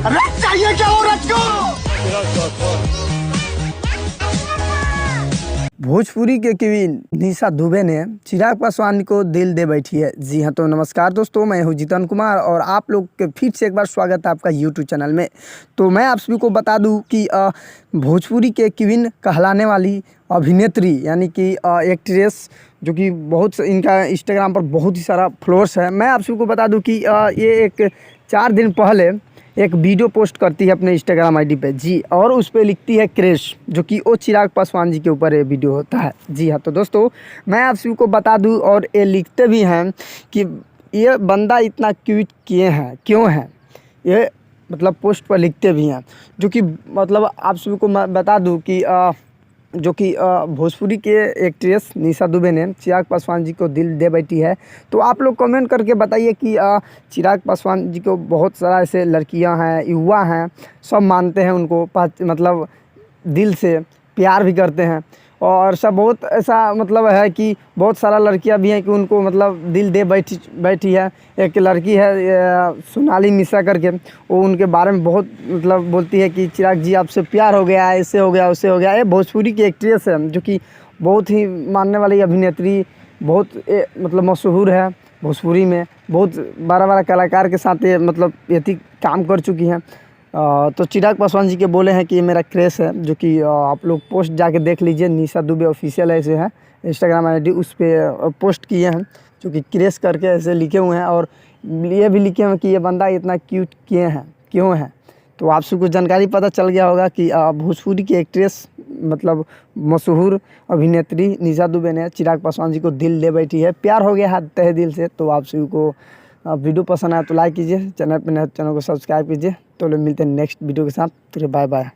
अरे चाहिए क्या औरत को? भोजपुरी के क्वीन निशा दुबे ने चिराग पासवान को दिल दे बैठी है। जी हाँ, तो नमस्कार दोस्तों, मैं हूँ जितन कुमार और आप लोग के फिर से एक बार स्वागत है आपका यूट्यूब चैनल में। तो मैं आप सभी को बता दूं कि भोजपुरी के क्वीन कहलाने वाली अभिनेत्री यानी कि एक्ट्रेस जो कि बहुत इनका इंस्टाग्राम पर बहुत ही सारा फॉलोअर्स है। मैं आप सभी को बता दूं कि ये एक 4 दिन पहले एक वीडियो पोस्ट करती है अपने इंस्टाग्राम आईडी पे जी, और उस पर लिखती है क्रश, जो कि वो चिराग पासवान जी के ऊपर ये वीडियो होता है। जी हाँ, तो दोस्तों मैं आप सभी को बता दूं और ये लिखते भी हैं कि ये बंदा इतना क्यों है ये, मतलब पोस्ट पर लिखते भी हैं, जो कि मतलब आप सभी को मैं बता दूं कि जो कि भोजपुरी के एक्ट्रेस निशा दुबे ने चिराग पासवान जी को दिल दे बैठी है। तो आप लोग कमेंट करके बताइए कि चिराग पासवान जी को बहुत सारा ऐसे लड़कियां हैं, युवा हैं, सब मानते हैं उनको, मतलब दिल से प्यार भी करते हैं, और सब बहुत ऐसा मतलब है कि बहुत सारा लड़कियां भी हैं कि उनको मतलब दिल दे बैठी है। एक लड़की है सोनाली मिश्रा करके, वो उनके बारे में बहुत मतलब बोलती है कि चिराग जी आपसे प्यार हो गया, ऐसे हो गया, उससे हो गया। ये भोजपुरी की एक्ट्रेस है जो कि बहुत ही मानने वाली अभिनेत्री, बहुत मतलब मशहूर है भोजपुरी में, बहुत बड़ा कलाकार के साथ ये मतलब यति काम कर चुकी हैं। तो चिराग पासवान जी के बोले हैं कि ये मेरा क्रेश है, जो कि आप लोग पोस्ट जाके देख लीजिए, निशा दुबे ऑफिशियल ऐसे है इंस्टाग्राम आईडी, उस पर पोस्ट किए हैं, जो कि क्रेश करके ऐसे लिखे हुए हैं, और ये भी लिखे हैं कि ये बंदा इतना क्यूट क्यों है। तो आप सबको जानकारी पता चल गया होगा कि भोजपुरी की एक्ट्रेस मतलब मशहूर अभिनेत्री निशा दुबे ने चिराग पासवान जी को दिल दे बैठी है, प्यार हो गया है तहे दिल से। तो आप सभी को वीडियो पसंद आया तो लाइक कीजिए, चैनल पर नए चैनल को सब्सक्राइब कीजिए। तो लोग मिलते हैं नेक्स्ट वीडियो के साथ। तो बाय बाय।